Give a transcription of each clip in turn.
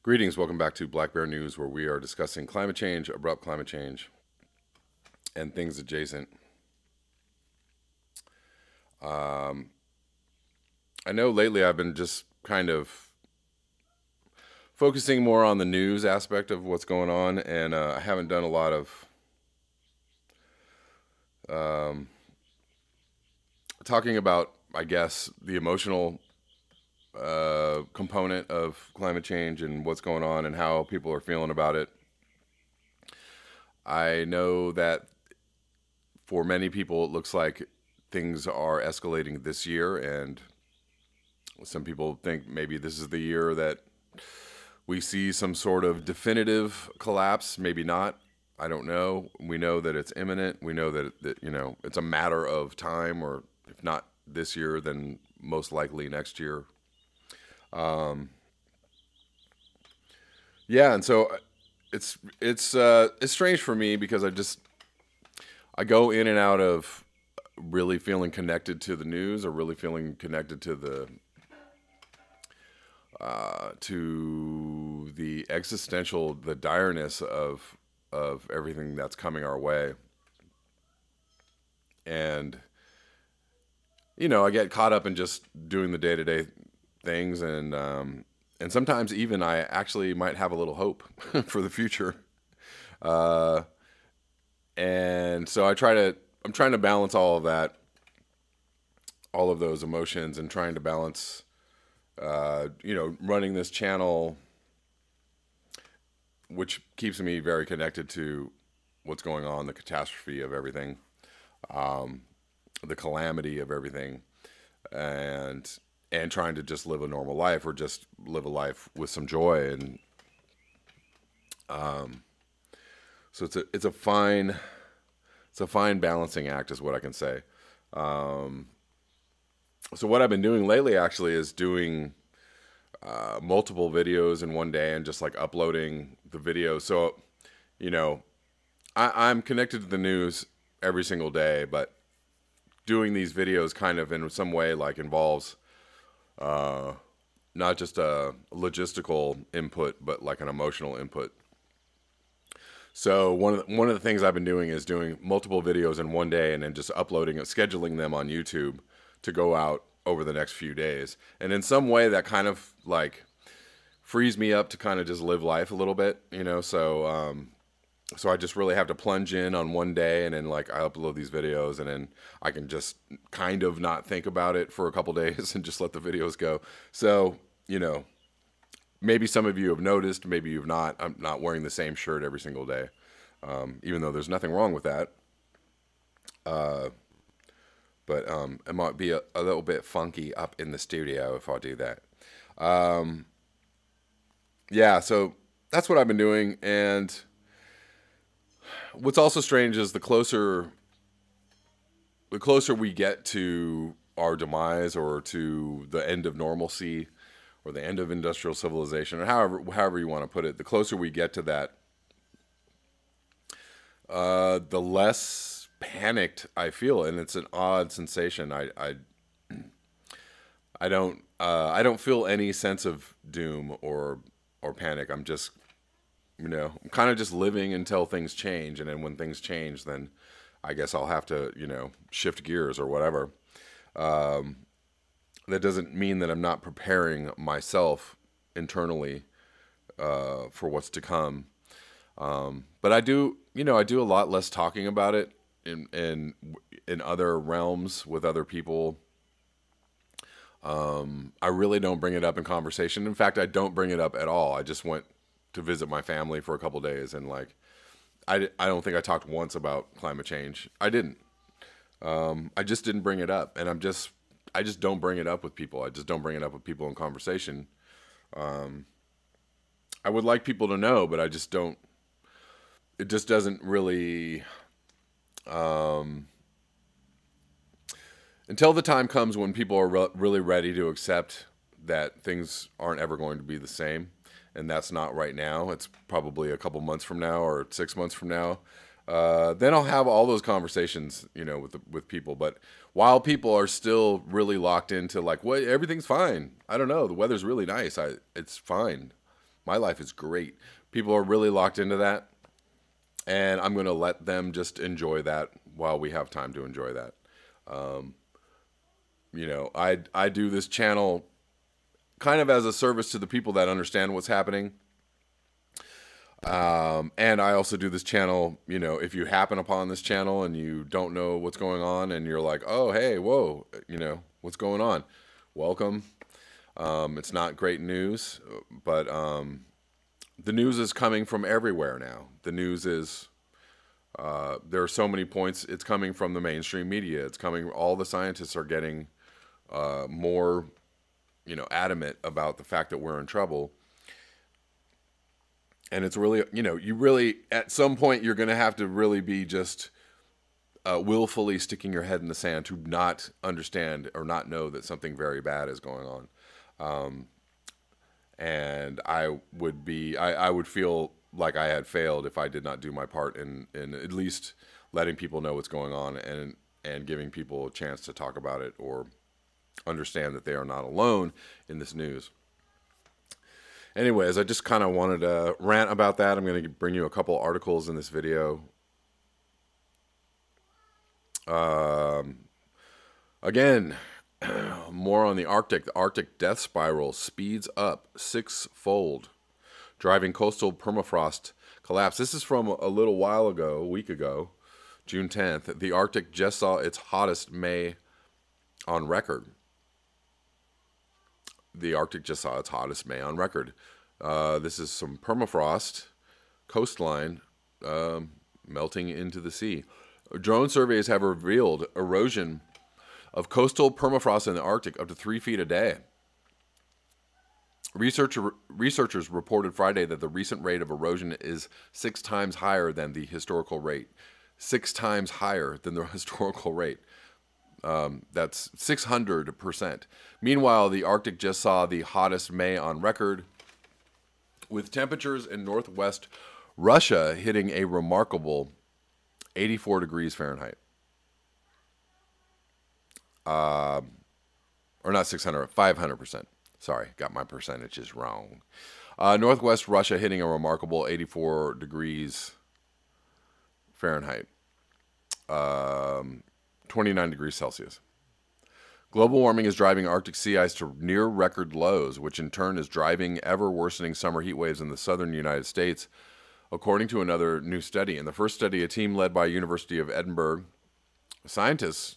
Greetings, welcome back to Black Bear News, where we are discussing climate change, abrupt climate change, and things adjacent. I know lately I've been just kind of focusing more on the news aspect of what's going on, and I haven't done a lot of talking about, I guess, the emotional component of climate change and what's going on and how people are feeling about it. I know that for many people, it looks like things are escalating this year, and some people think maybe this is the year that we see some sort of definitive collapse. Maybe not. I don't know. We know that it's imminent. We know that it's a matter of time, or if not this year, then most likely next year. Yeah, and so it's strange for me because I go in and out of really feeling connected to the news, or really feeling connected to the existential, the direness of everything that's coming our way. And I get caught up in just doing the day-to-day things, and sometimes even I actually might have a little hope for the future. And so I'm trying to balance all of that, all of those emotions, and trying to balance running this channel, which keeps me very connected to what's going on, the catastrophe of everything, the calamity of everything, and trying to just live a normal life, or just live a life with some joy. And so it's a fine balancing act, is what I can say. So what I've been doing lately actually is doing multiple videos in one day, and just like uploading the video. So I'm connected to the news every single day, but doing these videos kind of in some way like involves not just a logistical input, but like an emotional input. So one of the things I've been doing is doing multiple videos in one day, and then just uploading and scheduling them on YouTube to go out over the next few days. And in some way that kind of like frees me up to kind of just live life a little bit, so I just really have to plunge in on one day, and then like I upload these videos, and then I can just kind of not think about it for a couple days and just let the videos go. So, maybe some of you have noticed, maybe you've not. I'm not wearing the same shirt every single day, even though there's nothing wrong with that. But it might be a little bit funky up in the studio if I do that. Yeah, so that's what I've been doing. And what's also strange is the closer we get to our demise, or to the end of normalcy, or the end of industrial civilization, or however you want to put it, the closer we get to that, the less panicked I feel. And it's an odd sensation. I don't feel any sense of doom or panic. I'm just I'm kind of just living until things change, and then when things change, then I guess I'll have to shift gears or whatever. That doesn't mean that I'm not preparing myself internally for what's to come. But I do a lot less talking about it in other realms with other people. I really don't bring it up in conversation. In fact, I don't bring it up at all. I just went to visit my family for a couple days, and like I don't think I talked once about climate change. I didn't. I just didn't bring it up, and I just don't bring it up with people. I just don't bring it up with people in conversation. I would like people to know, but I just don't. It just doesn't really. Until the time comes when people are really ready to accept that things aren't ever going to be the same, and that's not right now. It's probably a couple months from now, or 6 months from now. then I'll have all those conversations, you know, with people. But while people are still really locked into like, what, everything's fine. I don't know. The weather's really nice. It's fine. My life is great. People are really locked into that, and I'm going to let them just enjoy that while we have time to enjoy that. You know, I do this channel kind of as a service to the people that understand what's happening. And I also do this channel, you know, if you happen upon this channel and you don't know what's going on and you're like, oh, hey, whoa, you know, what's going on? Welcome. It's not great news, but the news is coming from everywhere now. The news is, there are so many points. It's coming from the mainstream media. It's coming, all the scientists are getting more, you know, adamant about the fact that we're in trouble. And it's really, you know, you really, at some point, you're going to have to really be just willfully sticking your head in the sand to not understand or not know that something very bad is going on. And I would feel like I had failed if I did not do my part in at least letting people know what's going on and giving people a chance to talk about it or understand that they are not alone in this news. Anyways, I just kind of wanted to rant about that. I'm going to bring you a couple articles in this video. Again, more on the Arctic. The Arctic death spiral speeds up sixfold, driving coastal permafrost collapse. This is from a little while ago, a week ago, June 10th. The Arctic just saw its hottest May on record. The Arctic just saw its hottest May on record. This is some permafrost coastline melting into the sea. Drone surveys have revealed erosion of coastal permafrost in the Arctic up to 3 feet a day. Researchers reported Friday that the recent rate of erosion is 6 times higher than the historical rate. 6 times higher than the historical rate. That's 600%. Meanwhile, the Arctic just saw the hottest May on record, with temperatures in northwest Russia hitting a remarkable 84 degrees Fahrenheit. Or not 600, 500%. Sorry, got my percentages wrong. Northwest Russia hitting a remarkable 84 degrees Fahrenheit. 29 degrees Celsius. Global warming is driving Arctic sea ice to near record lows, which in turn is driving ever worsening summer heat waves in the southern United States, according to another new study. In the first study, a team led by University of Edinburgh scientists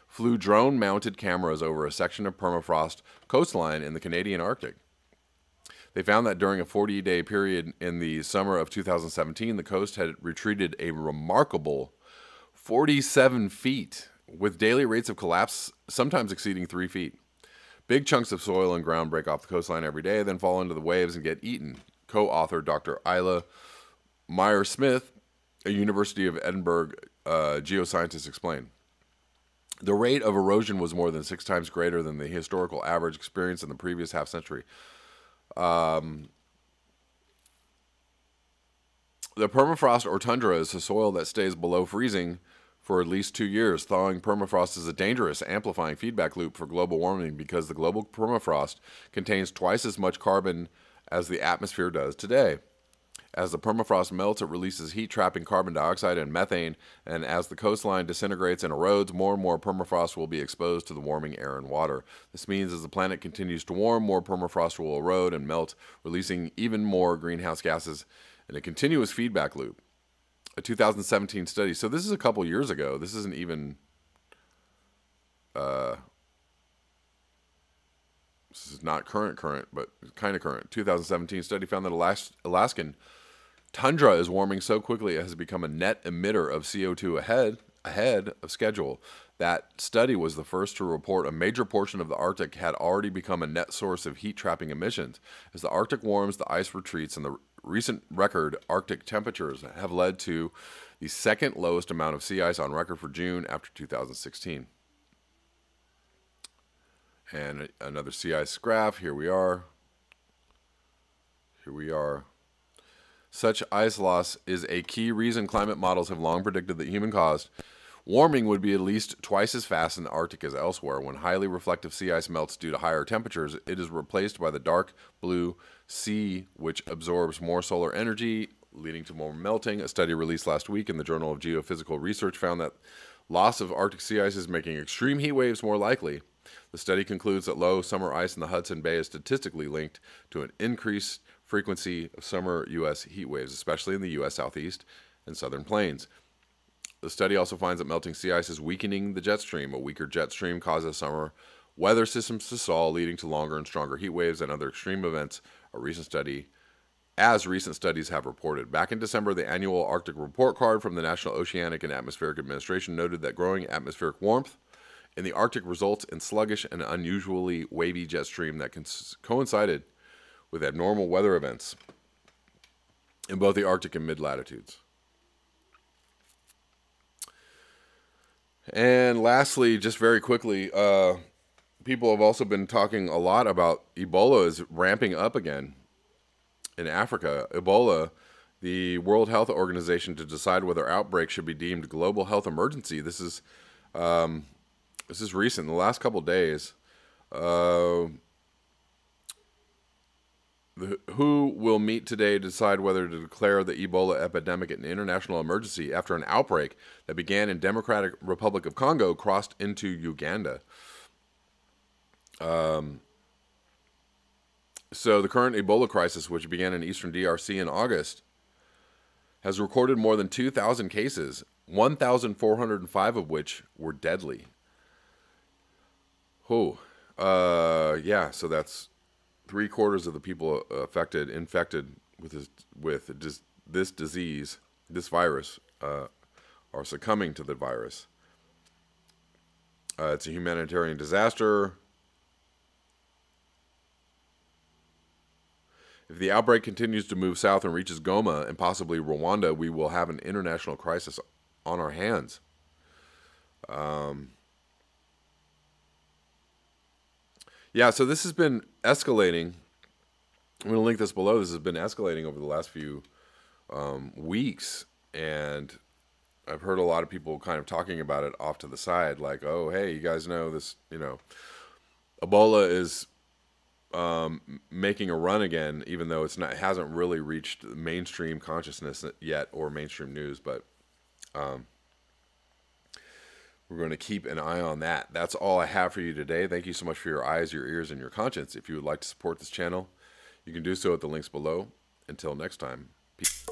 flew drone-mounted cameras over a section of permafrost coastline in the Canadian Arctic. They found that during a 40-day period in the summer of 2017, the coast had retreated a remarkable 47 feet, with daily rates of collapse sometimes exceeding 3 feet. Big chunks of soil and ground break off the coastline every day, then fall into the waves and get eaten. Co-author Dr. Isla Meyer-Smith, a University of Edinburgh geoscientist, explained. The rate of erosion was more than 6 times greater than the historical average experienced in the previous half-century. The permafrost or tundra is a soil that stays below freezing for at least 2 years. Thawing permafrost is a dangerous, amplifying feedback loop for global warming because the global permafrost contains twice as much carbon as the atmosphere does today. As the permafrost melts, it releases heat, trapping carbon dioxide and methane, and as the coastline disintegrates and erodes, more and more permafrost will be exposed to the warming air and water. This means as the planet continues to warm, more permafrost will erode and melt, releasing even more greenhouse gases in a continuous feedback loop. A 2017 study. So this is a couple years ago. This isn't even... this is not current, but kind of current. 2017 study found that Alaskan tundra is warming so quickly it has become a net emitter of CO2 ahead of schedule. That study was the first to report a major portion of the Arctic had already become a net source of heat-trapping emissions. As the Arctic warms, the ice retreats, and the recent record Arctic temperatures have led to the second lowest amount of sea ice on record for June after 2016. And another sea ice graph. Here we are. Such ice loss is a key reason climate models have long predicted that human-caused warming would be at least twice as fast in the Arctic as elsewhere. When highly reflective sea ice melts due to higher temperatures, it is replaced by the dark blue sea, which absorbs more solar energy, leading to more melting. A study released last week in the Journal of Geophysical Research found that loss of Arctic sea ice is making extreme heat waves more likely. The study concludes that low summer ice in the Hudson Bay is statistically linked to an increased frequency of summer U.S. heat waves, especially in the U.S. Southeast and Southern Plains. The study also finds that melting sea ice is weakening the jet stream. A weaker jet stream causes summer weather systems to stall, leading to longer and stronger heat waves and other extreme events, recent studies have reported. Back in December, the annual Arctic report card from the National Oceanic and Atmospheric Administration noted that growing atmospheric warmth in the Arctic results in sluggish and unusually wavy jet stream that coincided with abnormal weather events in both the Arctic and mid-latitudes. And lastly, just very quickly, people have also been talking a lot about Ebola is ramping up again in Africa. Ebola, the World Health Organization, to decide whether outbreak should be deemed global health emergency. This is recent, in the last couple days. WHO will meet today to decide whether to declare the Ebola epidemic an international emergency after an outbreak that began in Democratic Republic of Congo crossed into Uganda. So the current Ebola crisis, which began in eastern DRC in August, has recorded more than 2,000 cases, 1,405 of which were deadly. Yeah, so that's 3/4 of the people infected with this disease, this virus, are succumbing to the virus. It's a humanitarian disaster. If the outbreak continues to move south and reaches Goma and possibly Rwanda, we will have an international crisis on our hands. Yeah, so this has been escalating. I'm going to link this below. This has been escalating over the last few weeks, and I've heard a lot of people kind of talking about it off to the side, like, oh, hey, you guys know this, Ebola is making a run again, even though it hasn't really reached mainstream consciousness yet or mainstream news, but we're going to keep an eye on that. That's all I have for you today. Thank you so much for your eyes, your ears, and your conscience. If you would like to support this channel, you can do so at the links below. Until next time, peace.